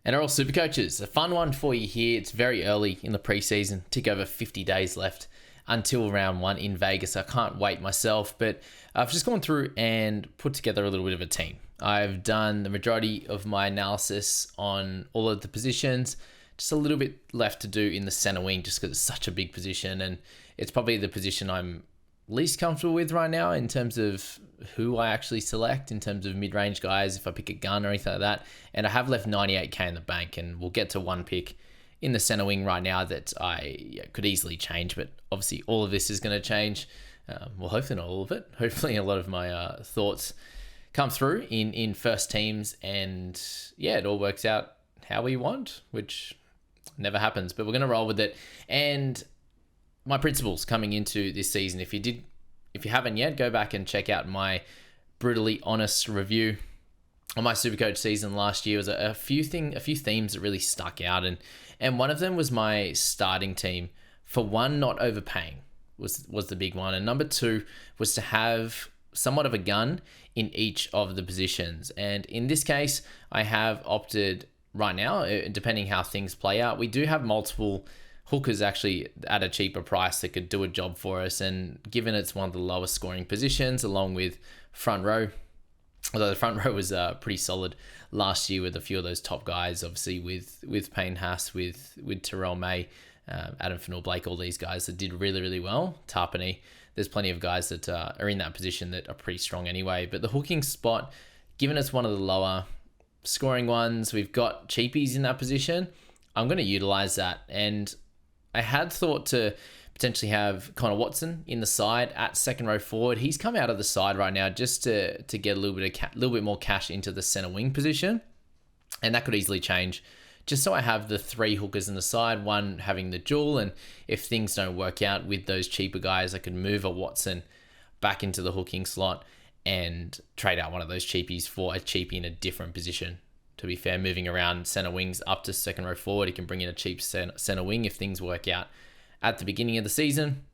NRL Supercoaches, a fun one for you here. It's very early in the preseason, tick over 50 days left until round one in Vegas. I can't wait myself, but I've just gone through and put together a little bit of a team. I've done the majority of my analysis on all of the positions, just a little bit left to do in the center wing just because it's such a big position, and it's probably the position I'm least comfortable with right now in terms of who I actually select in terms of mid-range guys, if I pick a gun or anything like that. And I have left 98k in the bank, and we'll get to one pick in the center wing right now that I could easily change, but obviously all of this is going to change. Well, hopefully not all of it. Hopefully a lot of my thoughts come through in first teams, and yeah, it all works out how we want, which never happens, but we're going to roll with it. And my principles coming into this season, if you haven't yet, go back and check out my brutally honest review on my Supercoach season last year. Was a few themes that really stuck out, and one of them was my starting team. For one, not overpaying was the big one, and number two was to have somewhat of a gun in each of the positions. And in this case, I have opted right now, depending how things play out, we do have multiple hookers actually at a cheaper price that could do a job for us. And given it's one of the lowest scoring positions, along with front row, although the front row was pretty solid last year with a few of those top guys, obviously with Payne Haas, with Terrell May, Adam Fanua-Blake, all these guys that did really, really well. Tarpany, there's plenty of guys that are in that position that are pretty strong anyway. But the hooking spot, given it's one of the lower scoring ones, we've got cheapies in that position. I'm going to utilize that, and I had thought to potentially have Connor Watson in the side at second row forward. He's come out of the side right now just to get a little bit more cash into the center wing position, and that could easily change. Just so I have the three hookers in the side, one having the dual, and if things don't work out with those cheaper guys, I could move a Watson back into the hooking slot and trade out one of those cheapies for a cheapie in a different position. To be fair, moving around center wings up to second row forward, he can bring in a cheap center wing if things work out at the beginning of the season.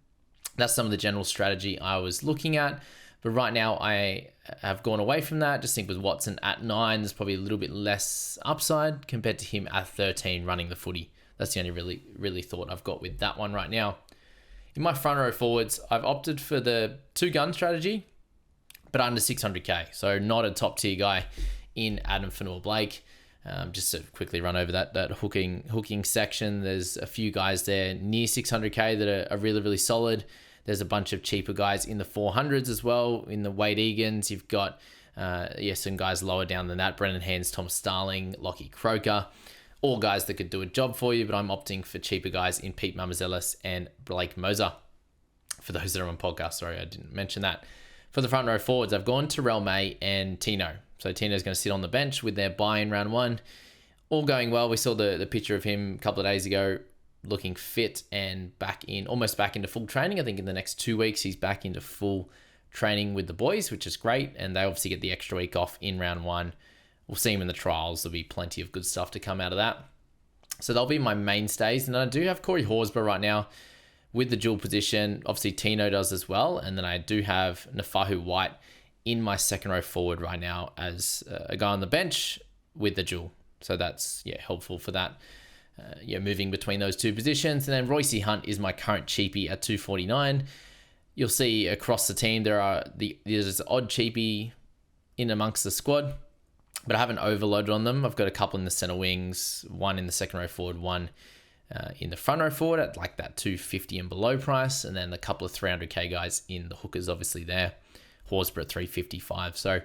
That's some of the general strategy I was looking at. But right now, I have gone away from that. Just think with Watson at 9, there's probably a little bit less upside compared to him at 13 running the footy. That's the only really thought I've got with that one right now. In my front row forwards, I've opted for the 2-gun strategy, but under 600k. So not a top tier guy in Adam Fanua-Blake. Just to quickly run over that hooking section, there's a few guys there near 600k that are really, really solid. There's a bunch of cheaper guys in the 400s as well. In the Wade Egans, you've got some guys lower down than that. Brendan Hands, Tom Starling, Lockie Croker, all guys that could do a job for you, but I'm opting for cheaper guys in Pete Mamazelis and Blake Moser. For those that are on podcast, sorry, I didn't mention that. For the front row forwards, I've gone Terrell May and Tino. So Tino's going to sit on the bench with their bye in round one. All going well. We saw the picture of him a couple of days ago, looking fit and almost back into full training. I think in the next 2 weeks, he's back into full training with the boys, which is great. And they obviously get the extra week off in round one. We'll see him in the trials. There'll be plenty of good stuff to come out of that. So they'll be my mainstays. And I do have Corey Horsburgh right now with the dual position. Obviously, Tino does as well. And then I do have Nafahu White in my second row forward right now as a guy on the bench with the dual. So that's helpful for that. Moving between those two positions. And then Royce Hunt is my current cheapie at 249. You'll see across the team there's odd cheapie in amongst the squad, but I haven't overloaded on them. I've got a couple in the center wings, one in the second row forward, one in the front row forward at like that 250 and below price, and then a couple of 300k guys in the hookers obviously there. Horsburgh at 355. So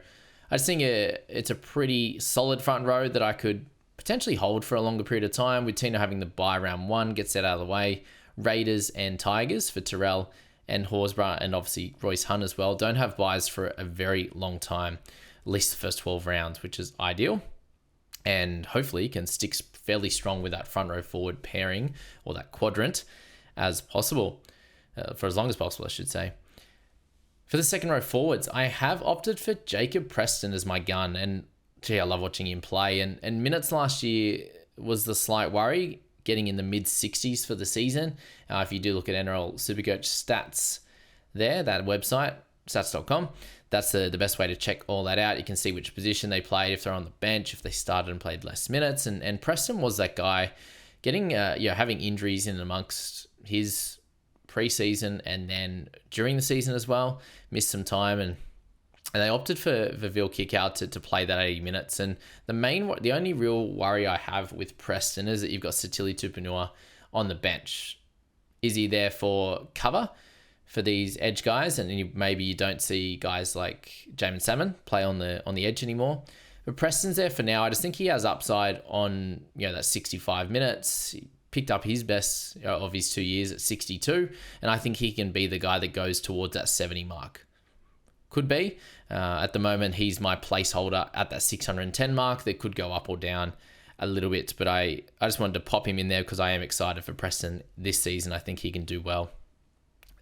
I just think it's a pretty solid front row that I could potentially hold for a longer period of time, with Tino having the bye round one, gets that out of the way. Raiders and Tigers for Terrell and Horsburgh, and obviously Royce Hunt as well. Don't have buys for a very long time, at least the first 12 rounds, which is ideal. And hopefully can stick fairly strong with that front row forward pairing, or that quadrant, as possible. For as long as possible, I should say. For the second row forwards, I have opted for Jacob Preston as my gun, and I love watching him play. And minutes last year was the slight worry, getting in the mid-60s for the season. If you do look at NRL Supercoach stats there, that website, stats.com, that's the best way to check all that out. You can see which position they played, if they're on the bench, if they started and played less minutes. And Preston was that guy getting, having injuries in amongst his preseason and then during the season as well, missed some time, and they opted for Vil Kickout to play that 80 minutes. And the only real worry I have with Preston is that you've got Satili Tupanua on the bench. Is he there for cover for these edge guys? And maybe you don't see guys like Jamin Salmon play on the edge anymore. But Preston's there for now. I just think he has upside on that 65 minutes. He picked up his best of his 2 years at 62, and I think he can be the guy that goes towards that 70 mark. Could be. At the moment, he's my placeholder at that 610 mark. That could go up or down a little bit, but I just wanted to pop him in there because I am excited for Preston this season. I think he can do well.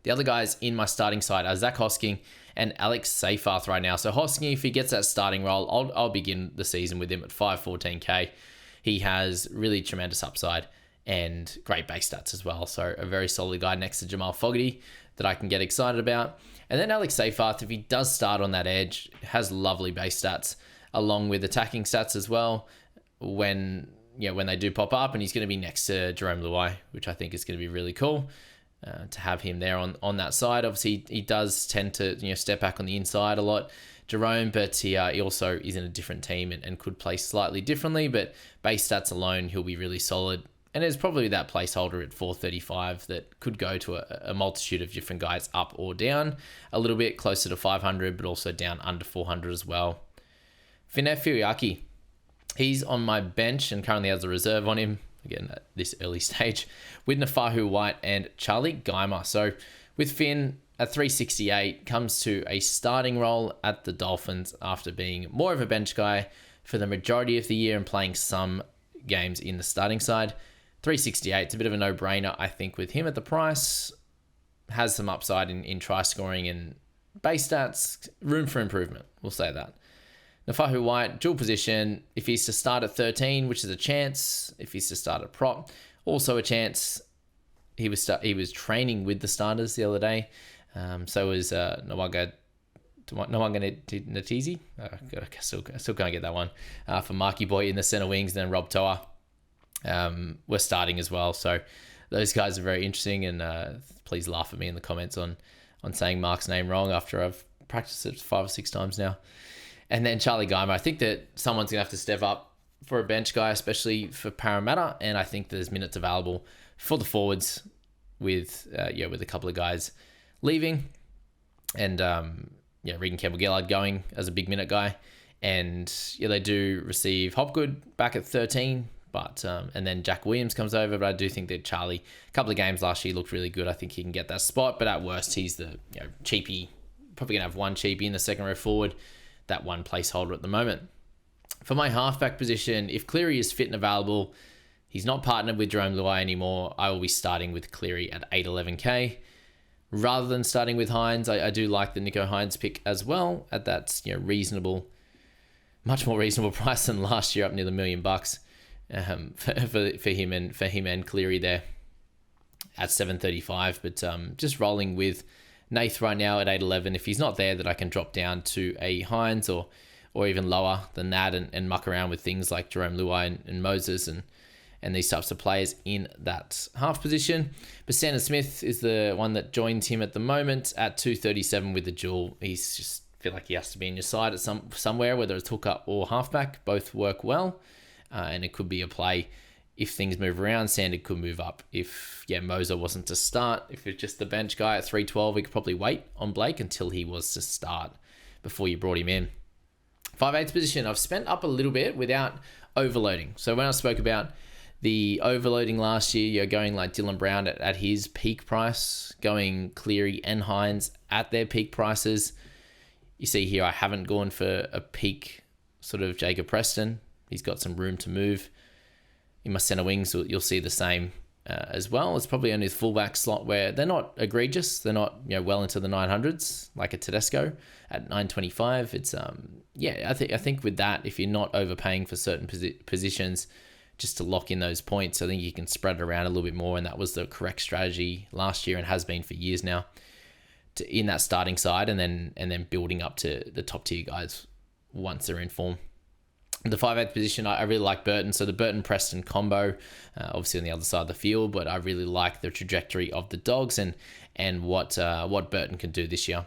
The other guys in my starting side are Zach Hosking and Alex Seyfarth right now. So Hosking, if he gets that starting role, I'll begin the season with him at 514k. He has really tremendous upside and great base stats as well. So a very solid guy next to Jamal Fogarty that I can get excited about. And then Alex Seyfarth, if he does start on that edge, has lovely base stats along with attacking stats as well when they do pop up, and he's going to be next to Jerome Luai, which I think is going to be really cool. To have him there on that side. Obviously, he does tend to step back on the inside a lot, Jerome, but he also is in a different team and could play slightly differently. But base stats alone, he'll be really solid. And there's probably that placeholder at 435 that could go to a multitude of different guys up or down, a little bit closer to 500, but also down under 400 as well. Finef Fuyaki, he's on my bench and currently has a reserve on him. Again, at this early stage, with Nafahu White and Charlie Geimer. So with Finn at 368, comes to a starting role at the Dolphins after being more of a bench guy for the majority of the year and playing some games in the starting side. 368, it's a bit of a no-brainer, I think, with him at the price. Has some upside in try scoring and base stats. Room for improvement, we'll say that. Nafahu White, dual position. If he's to start at 13, which is a chance. If he's to start at prop, also a chance. He was training with the starters the other day. So was Nawaga Natizi. I still can't get that one. For Marky Boy in the center wings, then Rob Toa. We're starting as well. So those guys are very interesting. And please laugh at me in the comments on saying Mark's name wrong after I've practiced it 5 or 6 times now. And then Charlie Geimer, I think that someone's going to have to step up for a bench guy, especially for Parramatta. And I think there's minutes available for the forwards with a couple of guys leaving. And, Regan Campbell-Gillard going as a big minute guy. And, they do receive Hopgood back at 13. But and then Jack Williams comes over. But I do think that Charlie, a couple of games last year, looked really good. I think he can get that spot. But at worst, he's the cheapie. Probably going to have one cheapie in the second row forward. That one placeholder at the moment. For my halfback position, if Cleary is fit and available, he's not partnered with Jerome Luai anymore, I will be starting with Cleary at 811k. Rather than starting with Hines, I do like the Nico Hines pick as well at that reasonable, much more reasonable price than last year, up near $1 million for him and Cleary there at 735. But just rolling with Nath right now at 811. If he's not there, that I can drop down to a Hines or even lower than that and muck around with things like Jerome Luai and Moses and these types of players in that half position. But Sandon Smith is the one that joins him at the moment at 237 with the dual. He's just feel like he has to be in your side at somewhere, whether it's hooker or halfback. Both work well, and it could be a play. If things move around, Sandon could move up. If Moser wasn't to start, if it's just the bench guy at 312, we could probably wait on Blake until he was to start before you brought him in. 5/8 position, I've spent up a little bit without overloading. So when I spoke about the overloading last year, you're going like Dylan Brown at his peak price, going Cleary and Hines at their peak prices. You see here, I haven't gone for a peak sort of Jacob Preston. He's got some room to move. In my center wings, you'll see the same as well. It's probably only the fullback slot where they're not egregious. They're not well into the 900s like a Tedesco at 925. It's I think with that, if you're not overpaying for certain positions, just to lock in those points, I think you can spread it around a little bit more, and that was the correct strategy last year and has been for years now. in that starting side, and then building up to the top tier guys once they're in form. The 5'8" position, I really like Burton. So the Burton-Preston combo, obviously on the other side of the field, but I really like the trajectory of the Dogs and what Burton can do this year.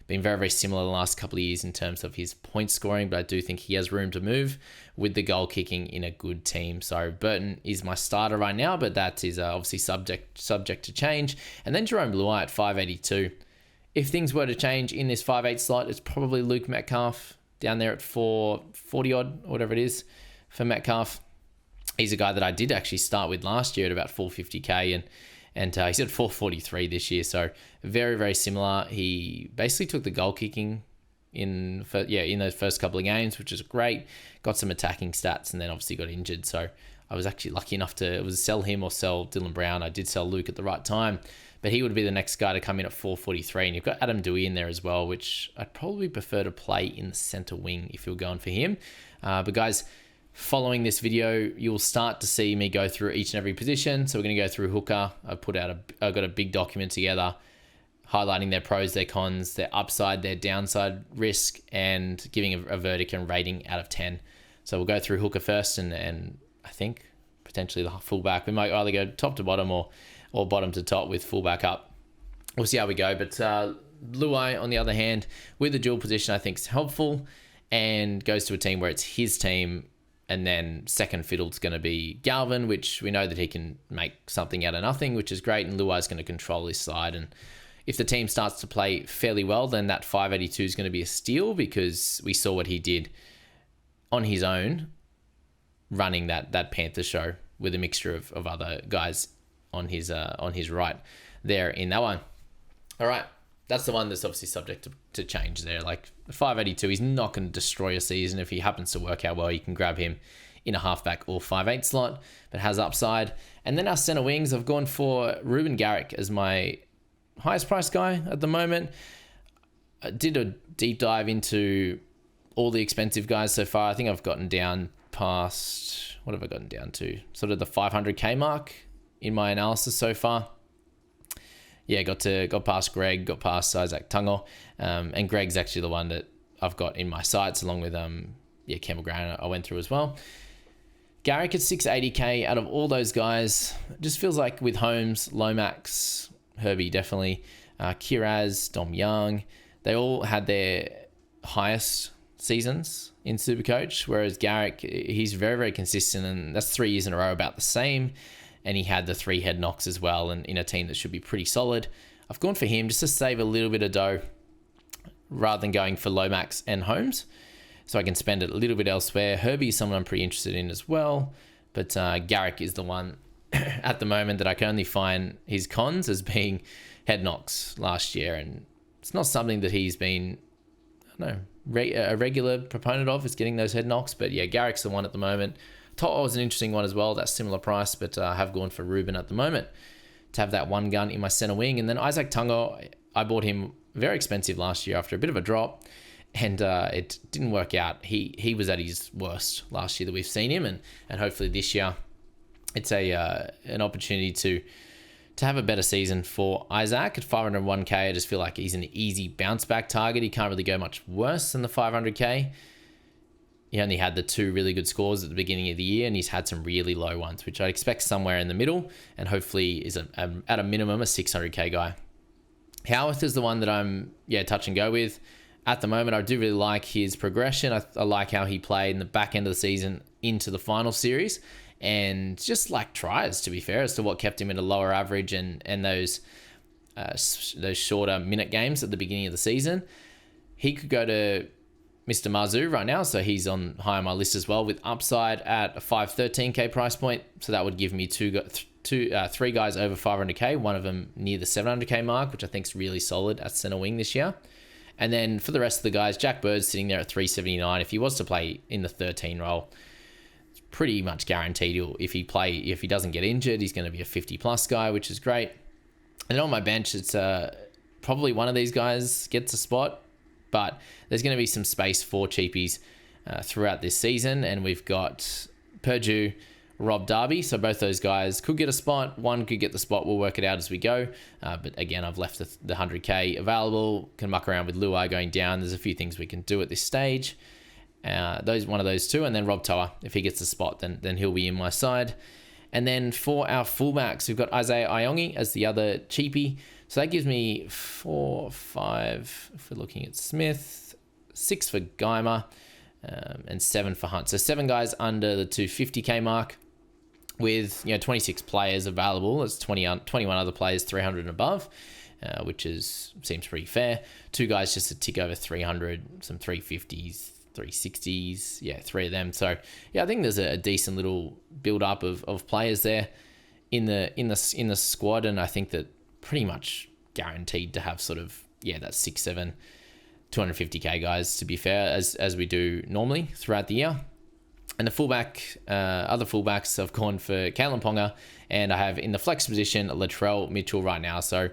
Been very, very similar the last couple of years in terms of his point scoring, but I do think he has room to move with the goal kicking in a good team. So Burton is my starter right now, but that is obviously subject to change. And then Jerome Luai at 5'82". If things were to change in this 5'8" slot, it's probably Luke Metcalf down there at 440 odd, or whatever it is for Metcalf. He's a guy that I did actually start with last year at about 450k, and he's at 443 this year. So very, very similar. He basically took the goal kicking in those first couple of games, which is great. Got some attacking stats, and then obviously got injured. So I was actually lucky enough to sell him or sell Dylan Brown. I did sell Luke at the right time, but he would be the next guy to come in at 443. And you've got Adam Dewey in there as well, which I'd probably prefer to play in the center wing if you're going for him. But guys, following this video, you'll start to see me go through each and every position. So we're going to go through hooker. I've got a big document together highlighting their pros, their cons, their upside, their downside risk, and giving a verdict and rating out of 10. So we'll go through hooker first, and I think potentially the fullback. We might either go top to bottom or bottom to top with fullback up. We'll see how we go. But Luai, on the other hand, with the dual position, I think is helpful and goes to a team where it's his team. And then second fiddle is going to be Galvin, which we know that he can make something out of nothing, which is great. And Luai is going to control his side. And if the team starts to play fairly well, then that 582 is going to be a steal, because we saw what he did on his own running that Panther show with a mixture of other guys on his right there in that one. All right. That's the one that's obviously subject to change there. Like 582, he's not going to destroy a season. If he happens to work out well, you can grab him in a halfback or 5'8" slot, but has upside. And then our center wings, I've gone for Ruben Garrick as my highest price guy at the moment. I did a deep dive into all the expensive guys so far. I think I've gotten down past, what have I gotten down to? Sort of the 500k mark in my analysis so far. Yeah, got past Greg, got past Isaac Tungo, and Greg's actually the one that I've got in my sights, along with Campbell Grant I went through as well. Garrick at 680k. Out of all those guys, it just feels like with Holmes, Lomax, Herbie definitely, Kiraz, Dom Young, they all had their highest seasons in Supercoach, whereas Garrick, he's very, very consistent, and that's 3 years in a row about the same. And he had the 3 head knocks as well, and in a team that should be pretty solid. I've gone for him just to save a little bit of dough rather than going for Lomax and Holmes, so I can spend it a little bit elsewhere. Herbie is someone I'm pretty interested in as well, but Garrick is the one at the moment that I can only find his cons as being head knocks last year, and it's not something that he's been, I don't know, a regular proponent of, is getting those head knocks. But yeah, Garrick's the one at the moment. To'o was an interesting one as well. That's similar price, but I have gone for Ruben at the moment to have that one gun in my center wing. And then Isaac Tungo, I bought him very expensive last year after a bit of a drop, and it didn't work out. He was at his worst last year that we've seen him, and hopefully this year it's an opportunity to have a better season for Isaac. At 501k, I just feel like he's an easy bounce back target. He can't really go much worse than the 500k. He only had the 2 really good scores at the beginning of the year, and he's had some really low ones, which I expect somewhere in the middle, and hopefully is at a minimum a 600k guy. Howarth is the one that I'm touch and go with at the moment. I do really like his progression. I like how he played in the back end of the season into the final series, and just like tries, to be fair, as to what kept him at a lower average and those shorter minute games at the beginning of the season. He could go to Mr. Marzu right now, so he's high on my list as well, with upside at a 513k price point. So that would give me 3 guys over 500k, one of them near the 700k mark, which I think is really solid at center wing this year. And then for the rest of the guys, Jack Bird's sitting there at 379. If he was to play in the 13 role, it's pretty much guaranteed if he doesn't get injured, he's going to be a 50 plus guy, which is great. And on my bench, it's probably one of these guys gets a spot, but there's going to be some space for cheapies throughout this season. And we've got Purdue, Rob Darby. So both those guys could get a spot. One could get the spot. We'll work it out as we go. But again, I've left the 100K available. Can muck around with Luai going down. There's a few things we can do at this stage. One of those two. And then Rob Toa, if he gets the spot, then he'll be in my side. And then for our fullbacks, we've got Isaiah Iongi as the other cheapie. So that gives me 4, 5, if we're looking at Smith, 6 for Geimer, and 7 for Hunt. So 7 guys under the 250K mark with 26 players available. It's 21 other players 300 and above, which seems pretty fair. 2 guys just to tick over 300, some 350s, 360s, 3 of them. So I think there's a decent little build up of players there in the squad, and I think that pretty much guaranteed to have sort of that 6, 7, 250K guys, to be fair, as we do normally throughout the year. And the other fullbacks, I've gone for Kalen Ponga, and I have in the flex position Latrell Mitchell right now. So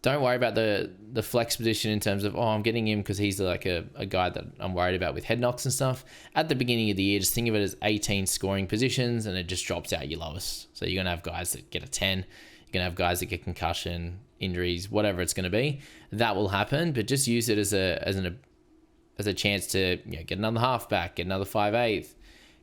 don't worry about the flex position in terms of, I'm getting him because he's like a guy that I'm worried about with head knocks and stuff. At the beginning of the year, just think of it as 18 scoring positions, and it just drops out your lowest. So you're going to have guys that get a 10. You're going to have guys that get concussion, injuries, whatever it's going to be. That will happen, but just use it as a chance to get another halfback, get another 5/8,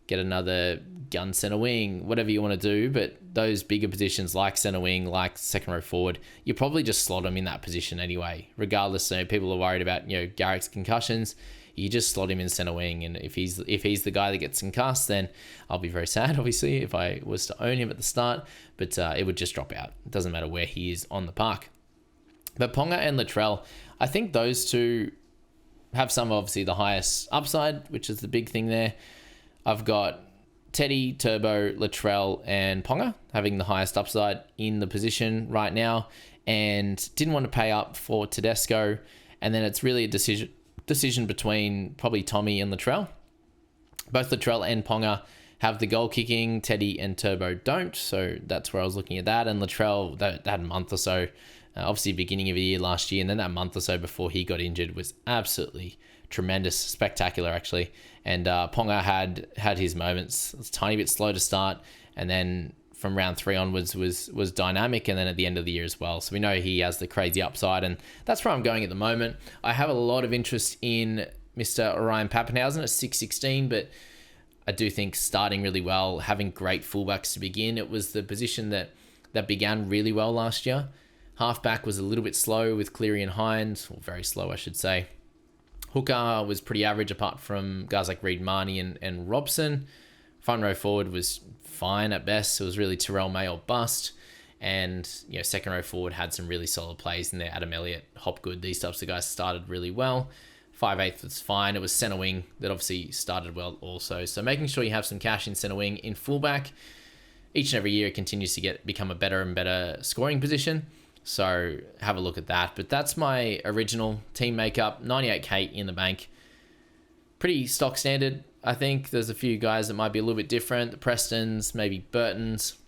get another gun center wing, whatever you want to do. But those bigger positions like center wing, like second row forward, you probably just slot them in that position anyway, regardless. So people are worried about Garrick's concussions. You just slot him in center wing, and if he's the guy that gets concussed, then I'll be very sad, obviously, if I was to own him at the start. But it would just drop out. It doesn't matter where he is on the park. But Ponga and Latrell, I think those two have some obviously the highest upside, which is the big thing there. I've got Teddy, Turbo, Latrell, and Ponga having the highest upside in the position right now, and didn't want to pay up for Tedesco. And then it's really a decision between probably Tommy and Latrell. Both Latrell and Ponga have the goal kicking. Teddy and Turbo don't, so that's where I was looking at that. And Latrell, that month or so, obviously beginning of the year last year, and then that month or so before he got injured was absolutely tremendous, spectacular actually. And Ponga had his moments. It was a tiny bit slow to start, and then from round 3 onwards was dynamic, and then at the end of the year as well. So we know he has the crazy upside, and that's where I'm going at the moment. I have a lot of interest in Mr. Orion Pappenhausen at 616, but I do think starting really well, having great fullbacks to begin. It was the position that began really well last year. Halfback was a little bit slow with Cleary and Hines, or very slow, I should say. Hooker was pretty average apart from guys like Reid Marnie and Robson. Front row forward was fine at best. It was really Terrell May or bust. And second row forward had some really solid plays in there. Adam Elliott, Hopgood, these types of guys started really well. 5/8 was fine. It was centre wing that obviously started well also. So making sure you have some cash in centre wing. In fullback, each and every year it continues to become a better and better scoring position. So have a look at that. But that's my original team makeup. 98K in the bank. Pretty stock standard. I think there's a few guys that might be a little bit different. The Prestons, maybe Burtons.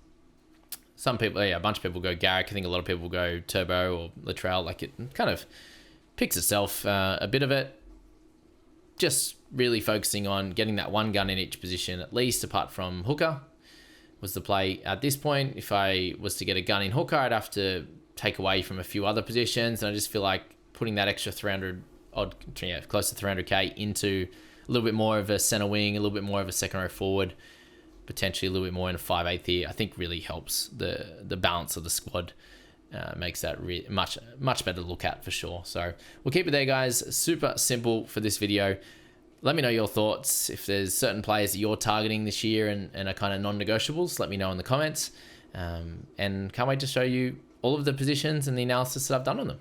Some people, a bunch of people go Garrick. I think a lot of people go Turbo or Latrell. Like it kind of picks itself a bit of it. Just really focusing on getting that one gun in each position, at least apart from Hooker, was the play at this point. If I was to get a gun in Hooker, I'd have to take away from a few other positions, and I just feel like putting that extra 300 odd, close to 300K into a little bit more of a center wing, a little bit more of a second row forward, potentially a little bit more in a 5/8 here, I think really helps the balance of the squad. Makes that much better to look at for sure. So we'll keep it there, guys. Super simple for this video. Let me know your thoughts. If there's certain players that you're targeting this year and are kind of non-negotiables, let me know in the comments. And can't wait to show you all of the positions and the analysis that I've done on them.